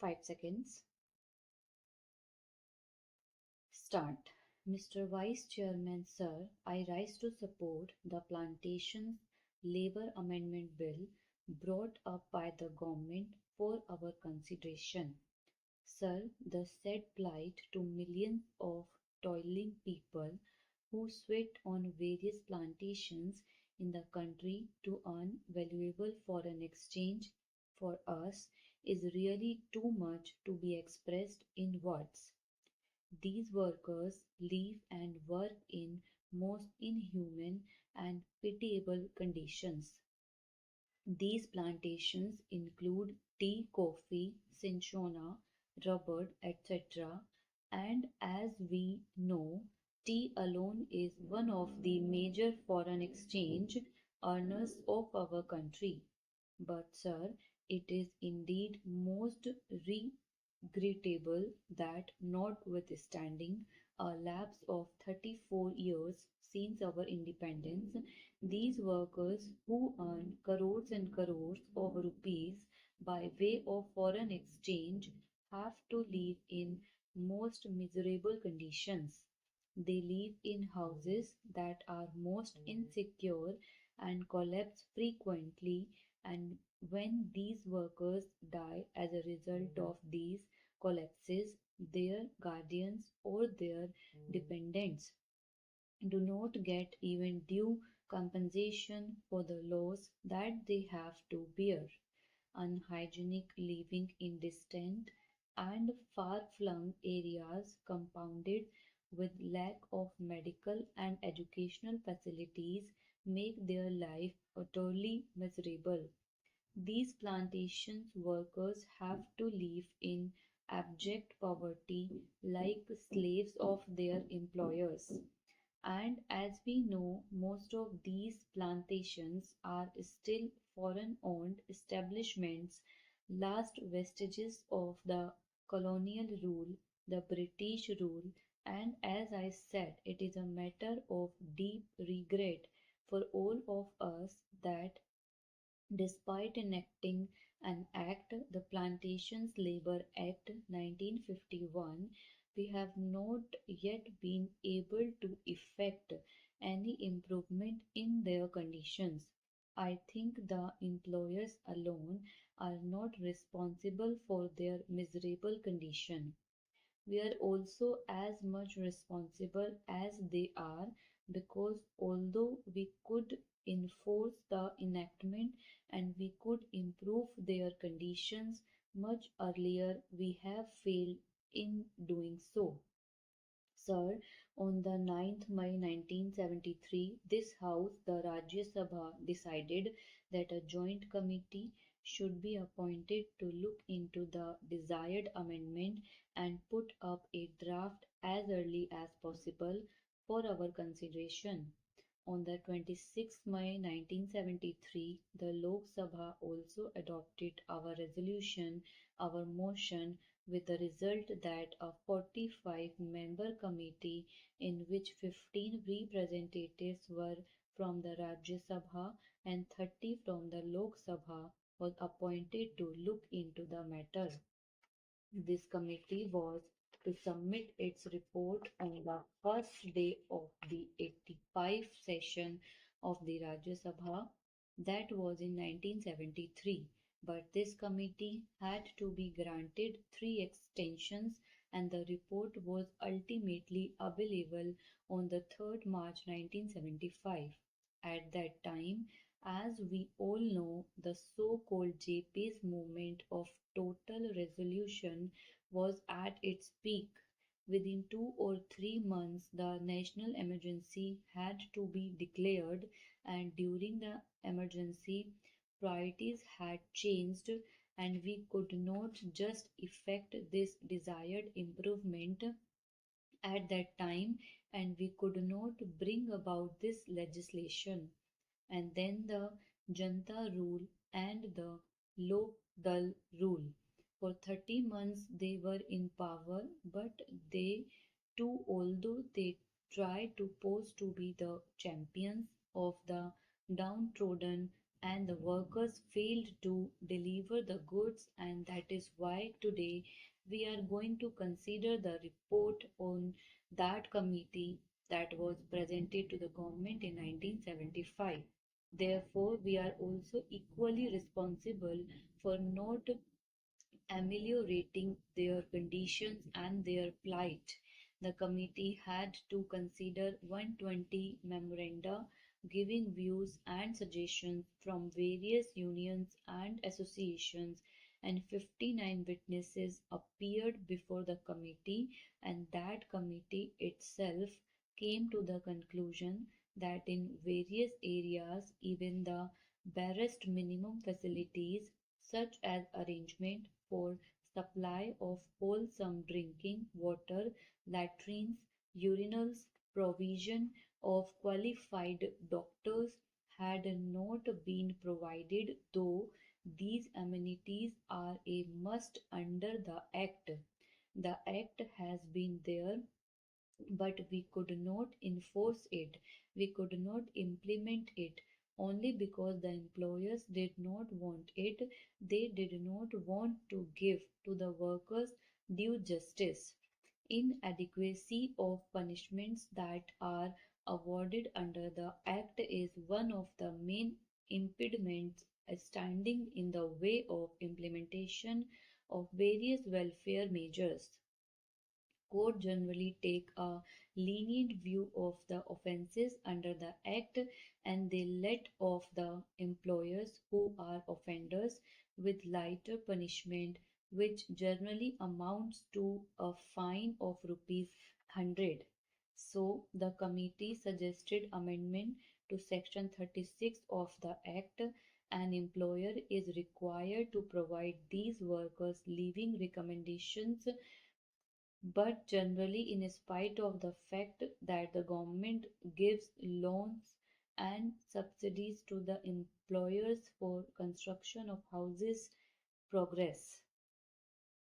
5 seconds. Start. Mr. Vice Chairman, sir, I rise to support the Plantations Labour Amendment Bill brought up by the government for our consideration. Sir, the said plight to millions of toiling people who sweat on various plantations in the country to earn valuable foreign exchange for us is really too much to be expressed in words. These workers live and work in most inhuman and pitiable conditions. These plantations include tea, coffee, cinchona, rubber, etc. And as we know, tea alone is one of the major foreign exchange earners of our country. But, sir, it is indeed most regrettable that, notwithstanding a lapse of 34 years since our independence, these workers who earn crores and crores of rupees by way of foreign exchange have to live in most miserable conditions. They live in houses that are most insecure and collapse frequently, and when these workers die as a result of these collapses, their guardians or their dependents do not get even due compensation for the loss that they have to bear. Unhygienic living in distant and far-flung areas compounded with lack of medical and educational facilities make their life utterly miserable. These plantations workers have to live in abject poverty like slaves of their employers. And as we know, most of these plantations are still foreign owned establishments, last vestiges of the colonial rule, the British rule, and as I said, it is a matter of deep regret for all of us that despite enacting an act, the Plantations Labour Act 1951, we have not yet been able to effect any improvement in their conditions. I think the employers alone are not responsible for their miserable condition. We are also as much responsible as they are because although we could enforce the enactment and we could improve their conditions much earlier, we have failed in doing so. Sir, on the 9th May 1973, this House, the Rajya Sabha, decided that a joint committee should be appointed to look into the desired amendment and put up a draft as early as possible for our consideration. On the 26th May 1973, the Lok Sabha also adopted our resolution, our motion, with the result that a 45-member committee, in which 15 representatives were from the Rajya Sabha and 30 from the Lok Sabha, was appointed to look into the matter. This committee was to submit its report on the first day of the 85th session of the Rajya Sabha, that was in 1973. But this committee had to be granted 3 extensions and the report was ultimately available on the 3rd March 1975. At that time, as we all know, the so-called JP's movement of total resolution was at its peak. Within 2 or 3 months, the national emergency had to be declared, and during the emergency, priorities had changed, and we could not just effect this desired improvement at that time, and we could not bring about this legislation. And then the Janta rule and the Lok Dal rule. For 30 months they were in power, but they too, although they tried to pose to be the champions of the downtrodden, and the workers failed to deliver the goods, and that is why today we are going to consider the report on that committee that was presented to the government in 1975. Therefore, we are also equally responsible for not ameliorating their conditions and their plight. The committee had to consider 120 memoranda giving views and suggestions from various unions and associations, and 59 witnesses appeared before the committee, and that committee itself came to the conclusion that in various areas, even the barest minimum facilities such as arrangement for supply of wholesome drinking water, latrines, urinals, provision of qualified doctors had not been provided, though these amenities are a must under the Act. The Act has been there, but we could not enforce it, we could not implement it, only because the employers did not want it, they did not want to give to the workers due justice. Inadequacy of punishments that are awarded under the Act is one of the main impediments standing in the way of implementation of various welfare measures. Court generally take a lenient view of the offences under the Act, and they let off the employers who are offenders with lighter punishment, which generally amounts to a fine of rupees 100. So the committee suggested amendment to section 36 of the Act. An employer is required to provide these workers leaving recommendations, but generally in spite of the fact that the government gives loans and subsidies to the employers for construction of houses progress.